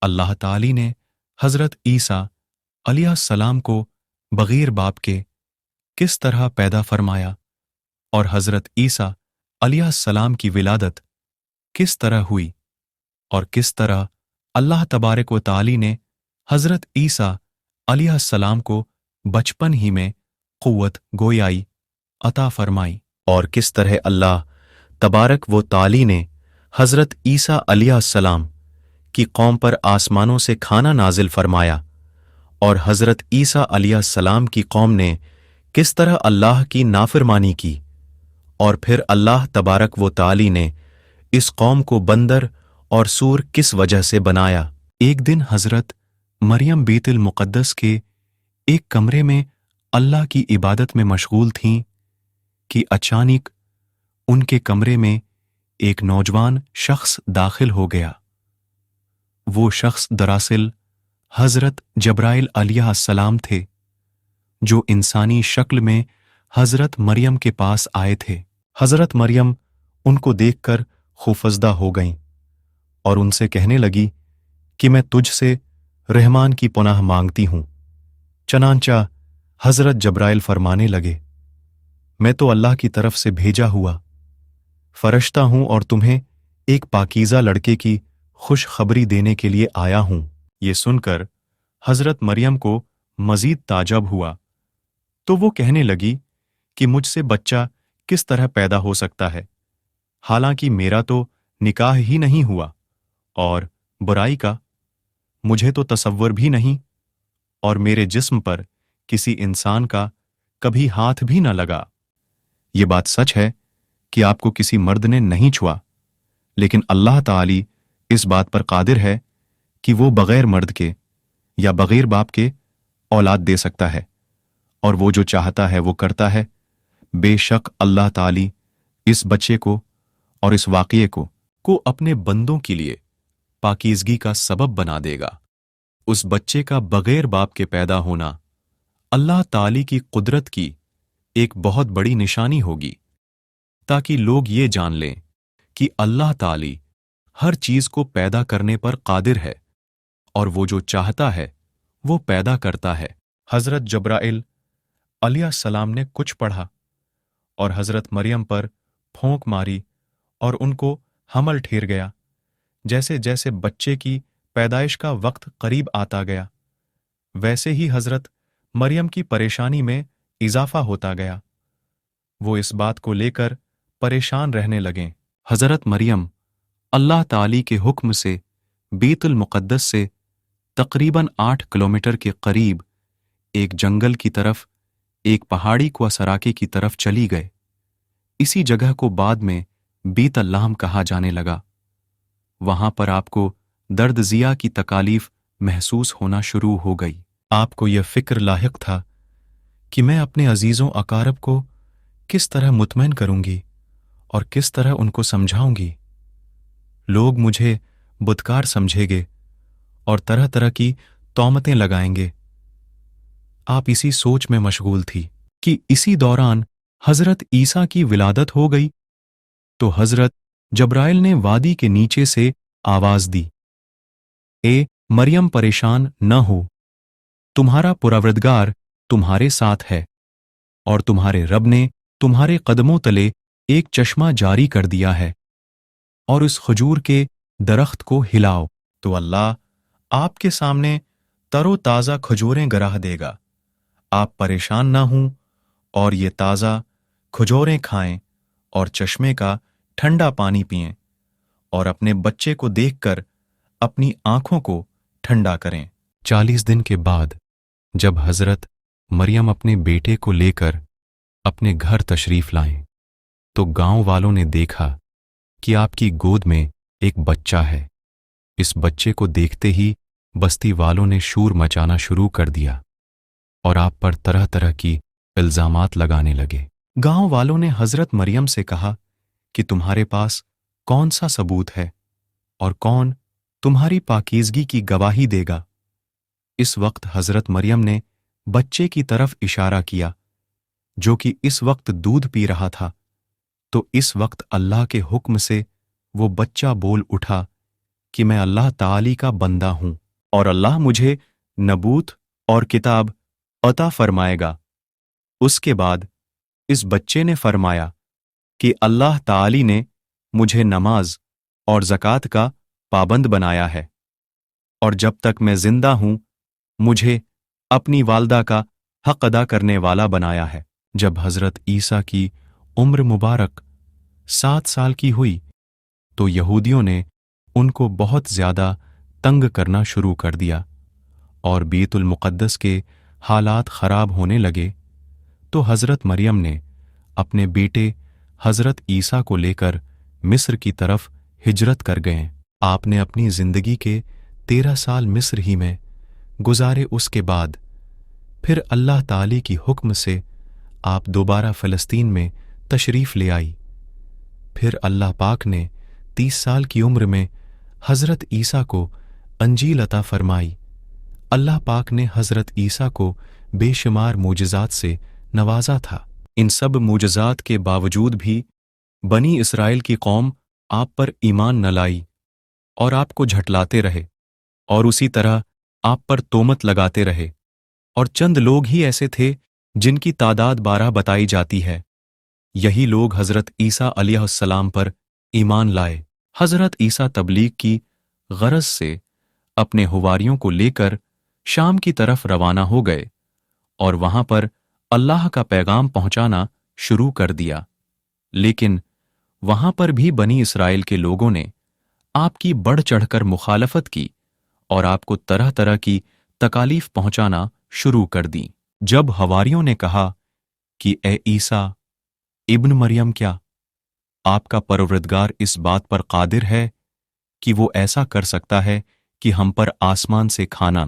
अल्लाह ताली ने हज़रत ईसा अलैहिस्सलाम को बग़ैर बाप के किस तरह पैदा फरमाया और हज़रत ईसा अलैहिस्सलाम की विलादत किस तरह हुई और किस तरह अल्लाह तबारक व ताली ने हज़रत ईसा अलैहिस्सलाम को बचपन ही में क़ुव्वत गोयाई अता फरमाई और किस तरह अल्लाह तबारक व ताली ने हज़रत ईसा अलैहिस्सलाम की कौम पर आसमानों से खाना नाजिल फरमाया और हज़रत ईसा अलैहिस्सलाम की कौम ने किस तरह अल्लाह की नाफरमानी की और फिर अल्लाह तबारक व ताली ने इस कौम को बंदर और सूर किस वजह से बनाया। एक दिन हज़रत मरियम बैतुल मुक़द्दस के एक कमरे में अल्लाह की इबादत में मशगूल थीं कि अचानक उनके कमरे में एक नौजवान शख्स दाखिल हो गया। वो शख्स दरअसल हज़रत जब्राइल अलैहिस्सलाम थे, जो इंसानी शक्ल में हज़रत मरियम के पास आए थे। हज़रत मरियम उनको देखकर खौफज़दा हो गईं और उनसे कहने लगी कि मैं तुझसे रहमान की पनाह मांगती हूँ। चनांचा हज़रत जब्राइल फरमाने लगे, मैं तो अल्लाह की तरफ से भेजा हुआ फरिश्ता हूँ और तुम्हें एक पाकीज़ा लड़के की खुशखबरी देने के लिए आया हूँ। ये सुनकर हज़रत मरियम को मज़ीद ताज्जुब हुआ, तो वो कहने लगी कि मुझसे बच्चा किस तरह पैदा हो सकता है, हालांकि मेरा तो निकाह ही नहीं हुआ और बुराई का मुझे तो तसव्वुर भी नहीं और मेरे जिस्म पर किसी इंसान का कभी हाथ भी न लगा। ये बात सच है कि आपको किसी मर्द ने नहीं छुआ, लेकिन अल्लाह ताली इस बात पर कादिर है कि वो बग़ैर मर्द के या बग़ैर बाप के औलाद दे सकता है और वो जो चाहता है वो करता है। बेशक अल्लाह ताली इस बच्चे को और इस वाक़िए को अपने बंदों के लिए पाकीज़गी का सबब बना देगा। उस बच्चे का बग़ैर बाप के पैदा होना अल्लाह ताली की कुदरत की एक बहुत बड़ी निशानी होगी, ताकि लोग ये जान लें कि अल्लाह ताली हर चीज़ को पैदा करने पर कादिर है और वो जो चाहता है वो पैदा करता है। हज़रत जब्राइल अलैहिस्सलाम ने कुछ पढ़ा और हज़रत मरियम पर फौंक मारी और उनको हमल ठेर गया। जैसे जैसे बच्चे की पैदाइश का वक्त करीब आता गया, वैसे ही हज़रत मरियम की परेशानी में इजाफा होता गया। वो इस बात को लेकर परेशान रहने लगें। हज़रत मरियम अल्लाह ताली के हुक्म से बैतुल मुक़द्दस से तकरीबन 8 किलोमीटर के करीब एक जंगल की तरफ, एक पहाड़ी को सराके की तरफ चली गए। इसी जगह को बाद में बीत-अल-लाहम कहा जाने लगा। वहां पर आपको दर्द ज़िया की तकालीफ महसूस होना शुरू हो गई। आपको यह फिक्र लाहिक था कि मैं अपने अजीज़ों अकारब को किस तरह मुतमईन करूंगी और किस तरह उनको समझाऊंगी। लोग मुझे बुतकार समझेंगे और तरह तरह की तौमतें लगाएंगे। आप इसी सोच में मशगूल थी कि इसी दौरान हज़रत ईसा की विलादत हो गई, तो हज़रत जब्राइल ने वादी के नीचे से आवाज़ दी, ए मरियम परेशान न हो, तुम्हारा पुरवरदिगार तुम्हारे साथ है और तुम्हारे रब ने तुम्हारे कदमों तले एक चश्मा जारी कर दिया है और इस खजूर के दरख्त को हिलाओ तो अल्लाह आपके सामने तरो-ताज़ा खजूरें गिरा देगा। आप परेशान ना हों और ये ताज़ा खजूरें खाएं और चश्मे का ठंडा पानी पिएं और अपने बच्चे को देखकर अपनी आंखों को ठंडा करें। 40 दिन के बाद जब हज़रत मरियम अपने बेटे को लेकर अपने घर तशरीफ लाएं, तो गांव वालों ने देखा कि आपकी गोद में एक बच्चा है। इस बच्चे को देखते ही बस्ती वालों ने शोर मचाना शुरू कर दिया और आप पर तरह तरह की इल्जामात लगाने लगे। गांव वालों ने हज़रत मरियम से कहा कि तुम्हारे पास कौन सा सबूत है और कौन तुम्हारी पाकीज़गी की गवाही देगा। इस वक्त हज़रत मरियम ने बच्चे की तरफ इशारा किया, जो कि इस वक्त दूध पी रहा था। तो इस वक्त अल्लाह के हुक्म से वो बच्चा बोल उठा कि मैं अल्लाह ताली का बंदा हूं और अल्लाह मुझे नबूत और किताब अता फरमाएगा। उसके बाद इस बच्चे ने फरमाया कि अल्लाह ताली ने मुझे नमाज और ज़कात का पाबंद बनाया है और जब तक मैं जिंदा हूं मुझे अपनी वालदा का हक अदा करने वाला बनाया है। जब हज़रत ईसा की उम्र मुबारक 7 साल की हुई तो यहूदियों ने उनको बहुत ज़्यादा तंग करना शुरू कर दिया और बैतुल मुक़द्दस के हालात ख़राब होने लगे तो हज़रत मरियम ने अपने बेटे हज़रत ईसा को लेकर मिस्र की तरफ हिजरत कर गए। आपने अपनी ज़िंदगी के 13 साल मिस्र ही में गुजारे। उसके बाद फिर अल्लाह ताली की हुक्म से आप दोबारा फ़लस्तीन में तशरीफ़ ले आई। फिर अल्लाह पाक ने 30 साल की उम्र में हज़रत ईसा को अंजील अता फरमाई। अल्लाह पाक ने हज़रत ईसा को बेशुमार मोजज़ात से नवाजा था। इन सब मोजज़ात के बावजूद भी बनी इसराइल की कौम आप पर ईमान न लाई और आपको झटलाते रहे और उसी तरह आप पर तोमत लगाते रहे और चंद लोग ही ऐसे थे जिनकी तादाद 12 बताई जाती है। यही लोग हज़रत ईसा अलैहिस्सलाम पर ईमान लाए। हज़रत ईसा तबलीग की गरज से अपने हुवारियों को लेकर शाम की तरफ रवाना हो गए और वहां पर अल्लाह का पैगाम पहुंचाना शुरू कर दिया। लेकिन वहां पर भी बनी इसराइल के लोगों ने आपकी बढ़ चढ़कर मुखालफत की और आपको तरह तरह की तकालीफ पहुंचाना शुरू कर दी। जब हवारियों ने कहा कि ए ईसा इब्न मरियम, क्या आपका परवरदिगार इस बात पर कादिर है कि वो ऐसा कर सकता है कि हम पर आसमान से खाना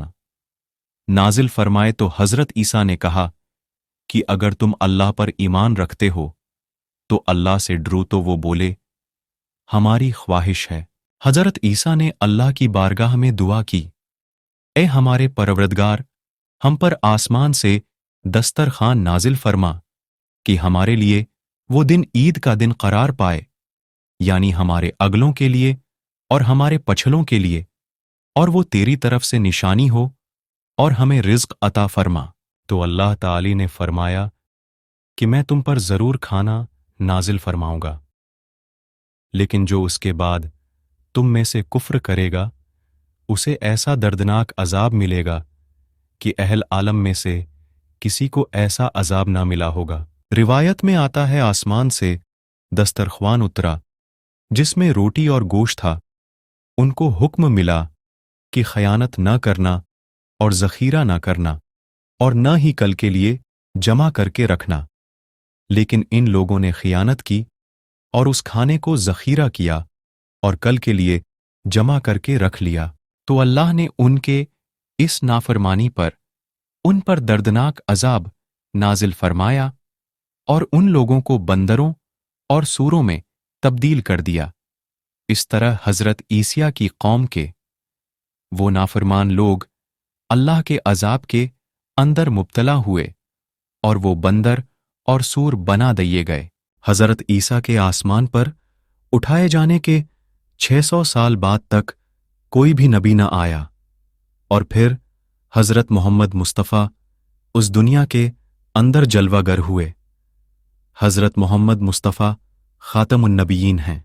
नाजिल फरमाए? तो हज़रत ईसा ने कहा कि अगर तुम अल्लाह पर ईमान रखते हो तो अल्लाह से डरो। तो वो बोले, हमारी ख्वाहिश है। हज़रत ईसा ने अल्लाह की बारगाह में दुआ की, ए हमारे परवरदिगार, हम पर आसमान से दस्तरखान नाजिल फरमा कि हमारे लिए वो दिन ईद का दिन करार पाए, यानी हमारे अगलों के लिए और हमारे पछलों के लिए, और वो तेरी तरफ से निशानी हो और हमें रिज़्क़ अता फरमा। तो अल्लाह ताली ने फरमाया कि मैं तुम पर ज़रूर खाना नाजिल फरमाऊंगा, लेकिन जो उसके बाद तुम में से कुफ्र करेगा उसे ऐसा दर्दनाक अजाब मिलेगा कि अहल आलम में से किसी को ऐसा अजाब ना मिला होगा। रिवायत में आता है आसमान से दस्तरख्वान उतरा जिसमें रोटी और गोश्त था। उनको हुक्म मिला कि खयानत न करना और ज़ख़ीरा न करना और न ही कल के लिए जमा करके रखना। लेकिन इन लोगों ने खियानत की और उस खाने को ज़ख़ीरा किया और कल के लिए जमा करके रख लिया। तो अल्लाह ने उनके इस नाफरमानी पर उन पर दर्दनाक अजाब नाजिल फरमाया और उन लोगों को बंदरों और सूरों में तब्दील कर दिया। इस तरह हज़रत ईसा की कौम के वो नाफरमान लोग अल्लाह के अजाब के अंदर मुब्तला हुए और वो बंदर और सूर बना दिए गए। हज़रत ईसा के आसमान पर उठाए जाने के 600 साल बाद तक कोई भी नबी न आया और फिर हज़रत मोहम्मद मुस्तफ़ा उस दुनिया के अंदर जलवागर हुए। हज़रत मोहम्मद मुस्तफ़ा ख़ातमुन नबिय्यीन हैं।